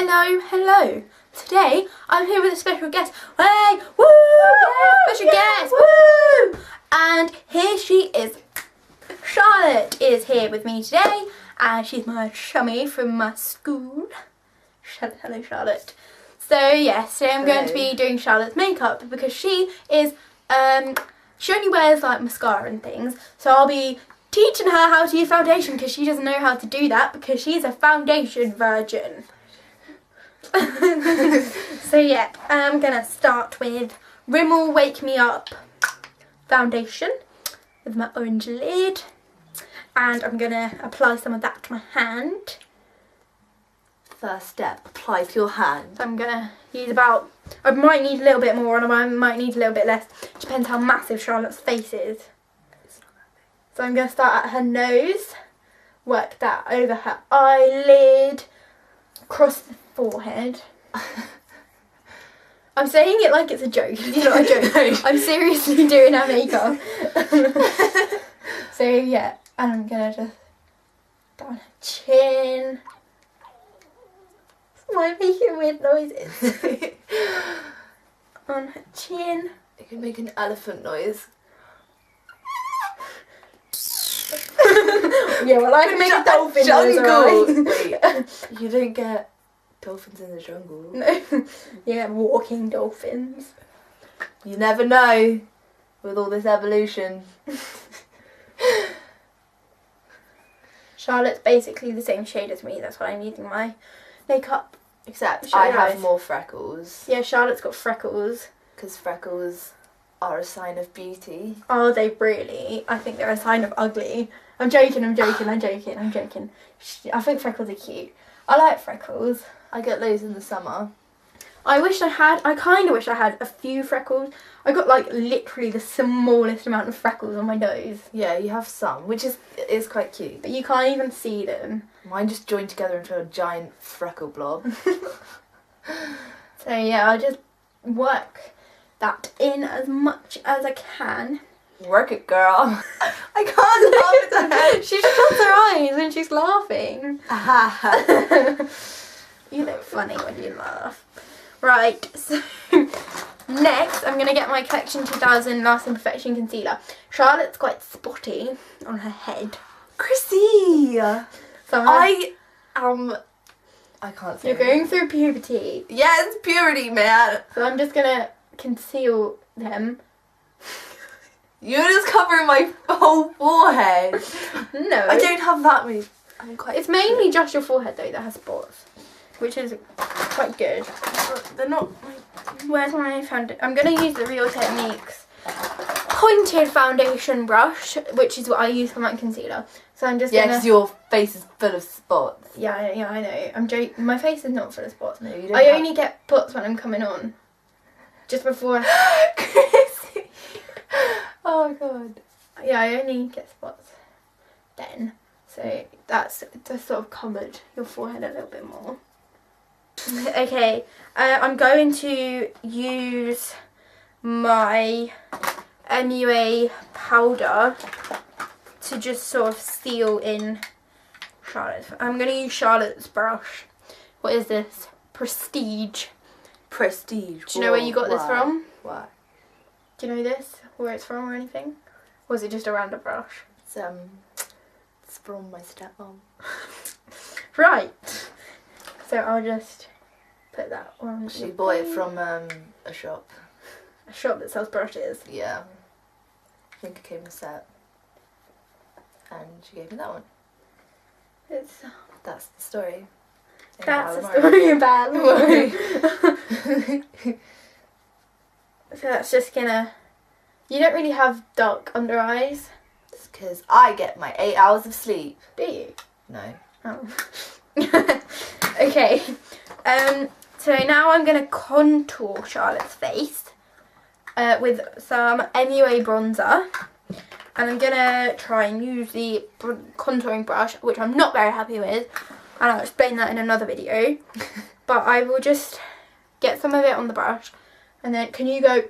Hello. Today I'm here with a special guest. Hey, woo! Yeah, special guest, woo! And here she is. Charlotte is here with me today, and she's my chummy from my school. Hello, Charlotte. So yes, today I'm going to be doing Charlotte's makeup because she is she only wears like mascara and things. So I'll be teaching her how to use foundation because she doesn't know how to do that because she's a foundation virgin. So yeah, I'm gonna start with Rimmel Wake Me Up foundation with my orange lid, and I'm gonna apply some of that to my hand. First step, apply to your hand. So I'm gonna use about, I might need a little bit more and I might need a little bit less. Depends how massive Charlotte's face is. So I'm gonna start at her nose, work that over her eyelid, across the forehead. I'm saying it like it's a joke. It's not a joke. I'm seriously doing her makeup. So yeah, and I'm gonna just down her chin. Why am I making weird noises? On her chin. You can make an elephant noise. Yeah, well I can make a dolphin noise, alright? right? Wait, you don't get dolphins in the jungle. No. Yeah, walking dolphins. You never know with all this evolution. Charlotte's basically the same shade as me, that's why I'm using my makeup. Except Show I your have eyes. more freckles. Yeah, Charlotte's got freckles. Because freckles are a sign of beauty. Are they really? I think they're a sign of ugly. I'm joking. I think freckles are cute. I like freckles. I get those in the summer. I kind of wish I had a few freckles. I got like literally the smallest amount of freckles on my nose. Yeah, you have some, which is quite cute. But you can't even see them. Mine just joined together into a giant freckle blob. So yeah, I'll just work that in as much as I can. Work it, girl. I can't laugh at her. She shuts her eyes when she's laughing. You look funny when you laugh. Right, so next I'm going to get my Collection 2000 Lasting Perfection Concealer. Charlotte's quite spotty on her head. Chrissy! So I can't say You're going through puberty. Yeah, it's puberty, man. So I'm just going to conceal them. You're just covering my whole forehead. No. I don't have that many. I'm quite. It's mainly just your forehead though that has spots, which is quite good. They're not. Where's my foundation? I'm going to use the Real Techniques pointed foundation brush, which is what I use for my concealer. So I'm just because your face is full of spots. Yeah, I know. I'm joking. My face is not full of spots. No, you don't. I only get spots when I'm coming on. Just before. Chrissy. Oh god. Yeah, I only get spots then. So that's just sort of covered your forehead a little bit more. Okay, I'm going to use my MUA powder to just sort of seal in Charlotte's. I'm going to use Charlotte's brush. What is this? Prestige. Prestige. Do you know where you got this from? Why? Do you know this? Where it's from or anything? Or is it just a random brush? It's from my stepmom. Right. So I'll just put that on. She bought it from a shop. A shop that sells brushes. Yeah. I think it came in a set. And she gave me that one. That's the story. That's the story about Laurie. So that's just gonna... You don't really have dark under eyes. It's because I get my 8 hours of sleep. Do you? No. Oh. Okay. So now I'm going to contour Charlotte's face with some MUA bronzer. And I'm going to try and use the contouring brush, which I'm not very happy with. And I'll explain that in another video. But I will just get some of it on the brush. And then, can you go...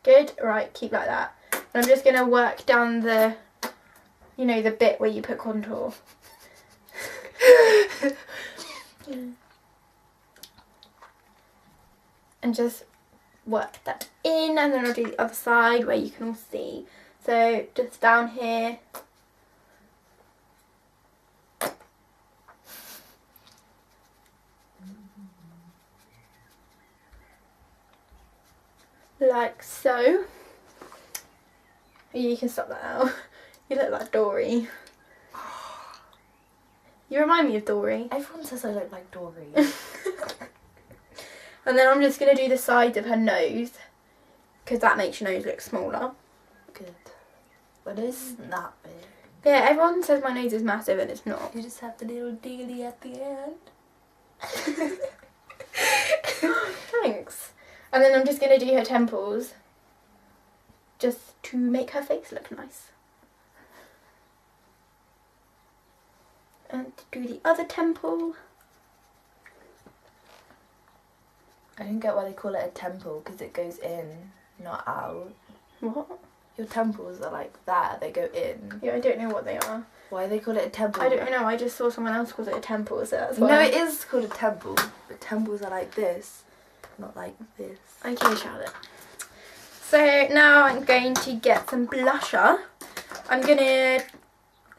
Good? Right, keep like that. And I'm just going to work down the, you know, the bit where you put contour. And just work that in, and then I'll do the other side where you can all see. So just down here. Like so. You can stop that now. You look like Dory. You remind me of Dory. Everyone says I look like Dory. And then I'm just going to do the sides of her nose, because that makes your nose look smaller. Good. But it's not big. Yeah, everyone says my nose is massive and it's not. You just have the little diggly at the end. Thanks. And then I'm just going to do her temples, just to make her face look nice. And do the other temple. I don't get why they call it a temple, because it goes in, not out. What? Your temples are like that, they go in. Yeah, I don't know what they are. Why do they call it a temple? I don't know, I just saw someone else call it a temple, so that's why. No, it is called a temple, but temples are like this, not like this. Okay, Charlotte. So now I'm going to get some blusher. I'm gonna...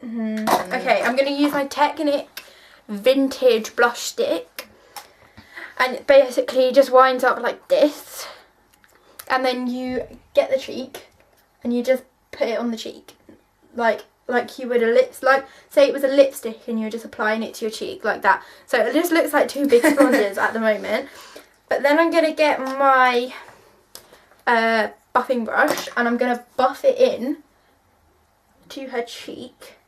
Okay, I'm gonna use my Technic Vintage Blush Stick. And it basically just winds up like this. And then you get the cheek and you just put it on the cheek. Like you would a lips, like say it was a lipstick and you're just applying it to your cheek like that. So it just looks like two big sponges at the moment. But then I'm gonna get my buffing brush and I'm gonna buff it in to her cheek.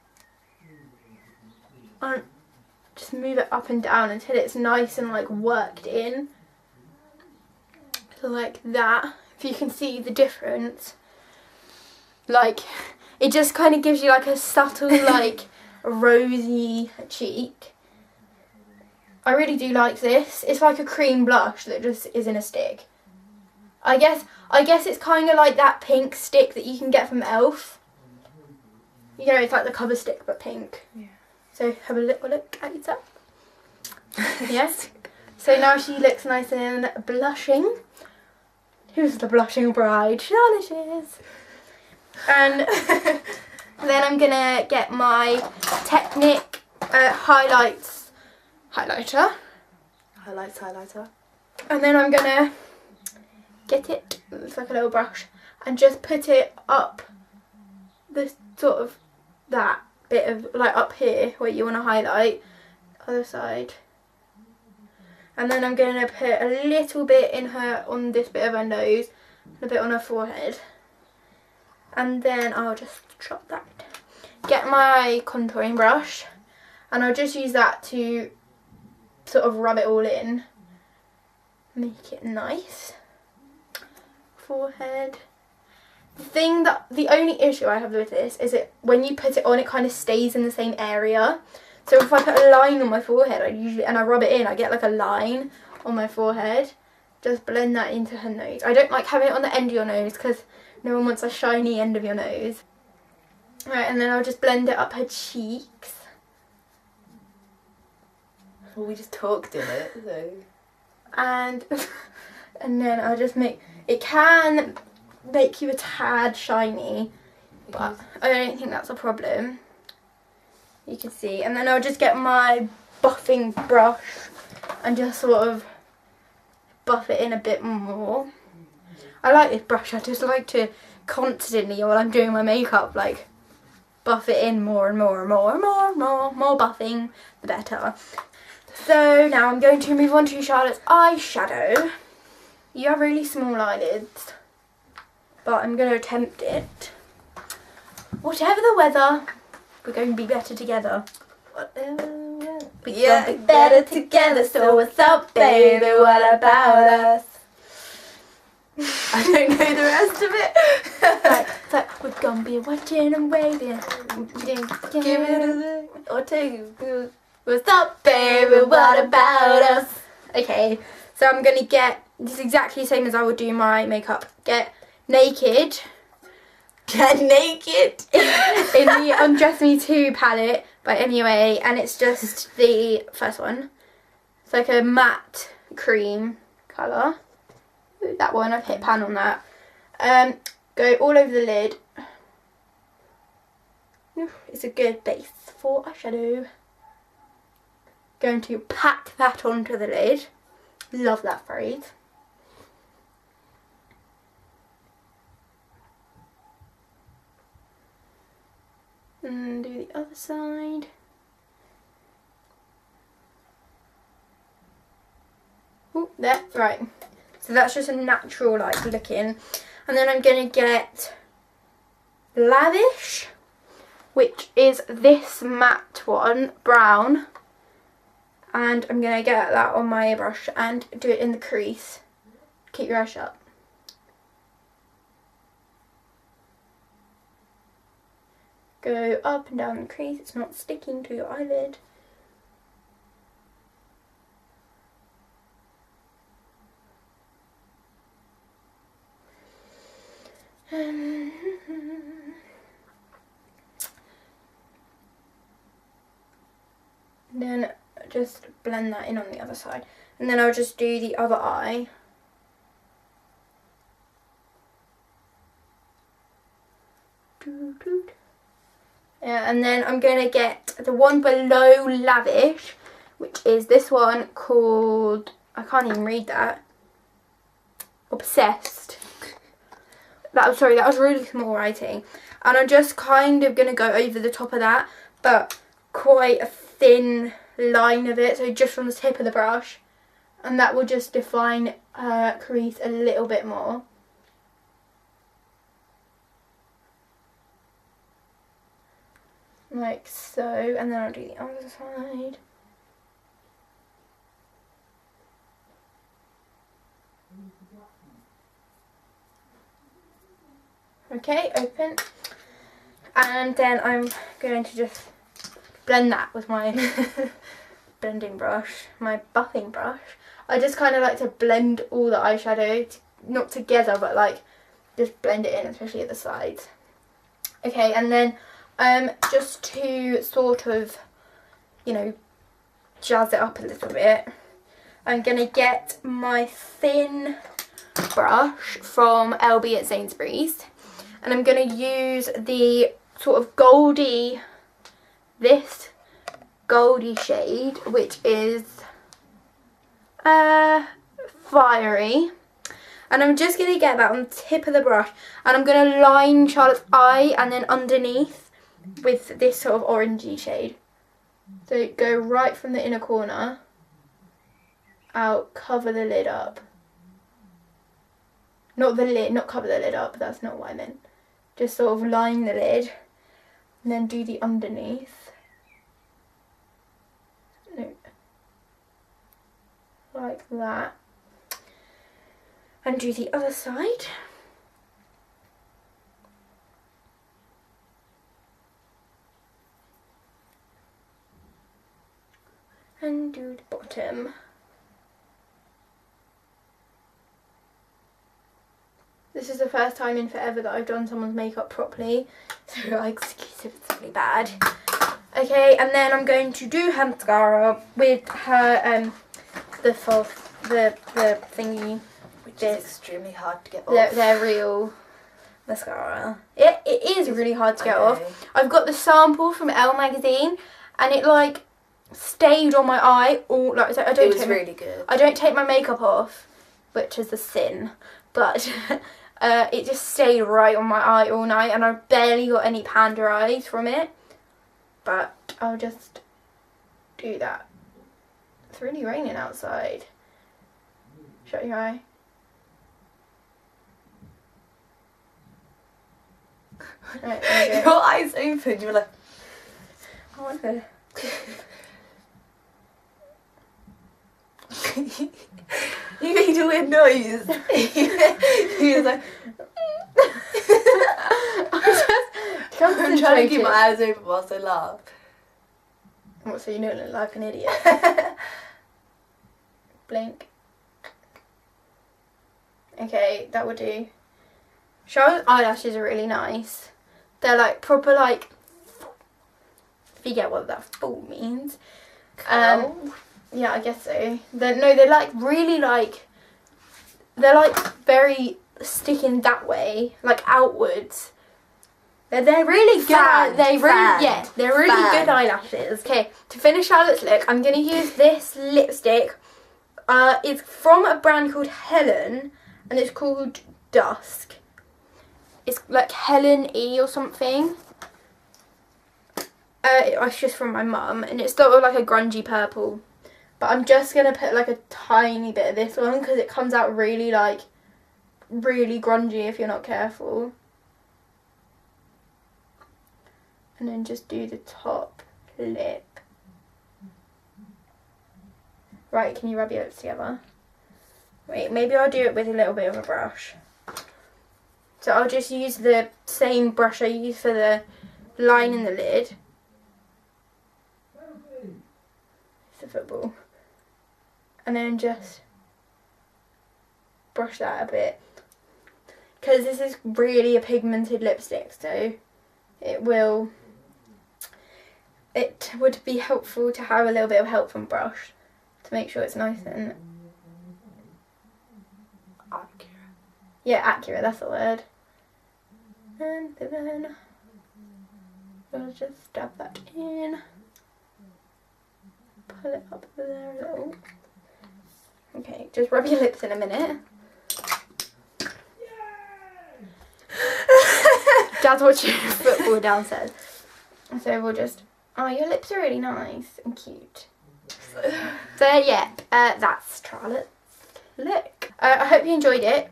And just move it up and down until it's nice and like worked in. So like that, if you can see the difference. Like, it just kind of gives you like a subtle like rosy cheek. I really do like this. It's like a cream blush that just is in a stick. I guess it's kind of like that pink stick that you can get from Elf. You know, it's like the cover stick but pink. Yeah. So have a little look at yourself. Yes. So now she looks nice and blushing. Who's the blushing bride? Charlotte is. And then I'm gonna get my Technic highlighter. Highlighter. And then I'm gonna get it, it's like a little brush, and just put it up this sort of that bit of like up here where you want to highlight, other side. And then I'm going to put a little bit in her, on this bit of her nose, and a bit on her forehead. And then I'll just chop that. Get my contouring brush, and I'll just use that to sort of rub it all in. Make it nice. Forehead. The only issue I have with this is it when you put it on, it kind of stays in the same area. So if I put a line on my forehead, I rub it in, I get like a line on my forehead. Just blend that into her nose. I don't like having it on the end of your nose because no one wants a shiny end of your nose. Right, and then I'll just blend it up her cheeks. Well, we just talked in it, so. And then I'll just it can make you a tad shiny, but I don't think that's a problem. You can see. And then I'll just get my buffing brush and just sort of buff it in a bit more. I like this brush. I just like to constantly, while I'm doing my makeup, like buff it in more and more and more and more and more buffing, the better. So now I'm going to move on to Charlotte's eyeshadow. You have really small eyelids, but I'm going to attempt it. Whatever the weather, we're going to be better together. We're Yeah, gonna be better together, so what's up, baby? What about us? I don't know the rest of it. It's like, we're gonna be watching and waiting. Give it a look. Or take it. What's up, baby? What about us? Okay, so I'm gonna get this is exactly the same as I would do my makeup. Get Naked. Get Naked. In the Undress Me 2 palette by MUA, and it's just the first one. It's like a matte cream colour. That one, I've hit pan on that. Go all over the lid. It's a good base for eyeshadow. Going to pack that onto the lid. Love that phrase. And do the other side. Oh, there, right. So that's just a natural like looking. And then I'm going to get Lavish, which is this matte one, brown. And I'm going to get that on my airbrush and do it in the crease. Keep your eyes shut. Go up and down the crease, it's not sticking to your eyelid. Then just blend that in on the other side. And then I'll just do the other eye. Yeah, and then I'm going to get the one below Lavish, which is this one called, I can't even read that, Obsessed. That was really small writing. And I'm just kind of going to go over the top of that, but quite a thin line of it, so just from the tip of the brush. And that will just define her crease a little bit more. Like so, and then I'll do the other side. Okay, open. And then I'm going to just blend that with my blending brush, my buffing brush. I just kind of like to blend all the eyeshadow, not together, but like just blend it in, especially at the sides. Okay, and then just to sort of, you know, jazz it up a little bit, I'm going to get my thin brush from LB at Sainsbury's, and I'm going to use the sort of this goldy shade, which is Fiery. And I'm just going to get that on the tip of the brush, and I'm going to line Charlotte's eye and then underneath with this sort of orangey shade. So go right from the inner corner out, cover the lid up. Not the lid, not cover the lid up, that's not what I meant. Just sort of line the lid and then do the underneath. No. Like that. And do the other side. And do the bottom. This is the first time in forever that I've done someone's makeup properly, so I excuse if it's really bad. Okay, and then I'm going to do her mascara with her the thingy, which is extremely hard to get off. Their real mascara. It is really hard to get off. I've got the sample from Elle magazine, and it like stayed on my eye all like. So it was really good. I don't take my makeup off, which is a sin, but. It just stayed right on my eye all night, and I barely got any panda eyes from it. But I'll just do that. It's really raining outside. Shut your eye. Right, there you go. Your eyes open, you were like, I want to. You made a weird noise. You was like, I'm trying to keep my eyes open whilst I laugh. What, so you don't look like an idiot? Blink. Okay, that would do. Charlotte's eyelashes are really nice. They're like proper like, if you get what that full means. Yeah, I guess so. They're like really like, they're like very sticking that way, like outwards. They're really good. Fanned, They're really fanned. good eyelashes. Okay, to finish Charlotte's look, I'm gonna use this lipstick. It's from a brand called Helen, and it's called Dusk. It's like Helen E or something. It's just from my mum, and it's sort of like a grungy purple. But I'm just gonna put like a tiny bit of this on because it comes out really like really grungy if you're not careful. And then just do the top lip. Right, can you rub your lips together? Wait, maybe I'll do it with a little bit of a brush. So I'll just use the same brush I used for the line in the lid. It's a football. And then just brush that a bit. Because this is really a pigmented lipstick, so it would be helpful to have a little bit of help from brush to make sure it's nice and Accurate. yeah, accurate, that's the word. And then we'll just dab that in. Pull it up there a little. Okay, just rub your lips in a minute. Dad's watching football downstairs. So we'll just... Oh, your lips are really nice and cute. So yeah, that's Charlotte's look. I hope you enjoyed it.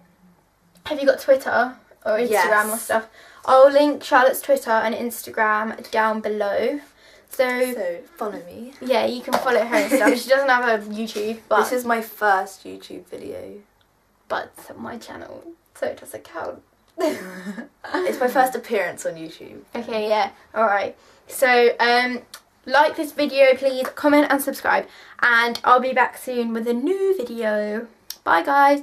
Have you got Twitter or Instagram Yes. or stuff? I'll link Charlotte's Twitter and Instagram down below. So follow me. yeah, you can follow her and stuff. She doesn't have a YouTube, but This is my first YouTube video. but it's my channel, so it doesn't count. It's my first appearance on YouTube. Okay, yeah, alright. So, like this video, please, comment and subscribe. And I'll be back soon with a new video. Bye, guys.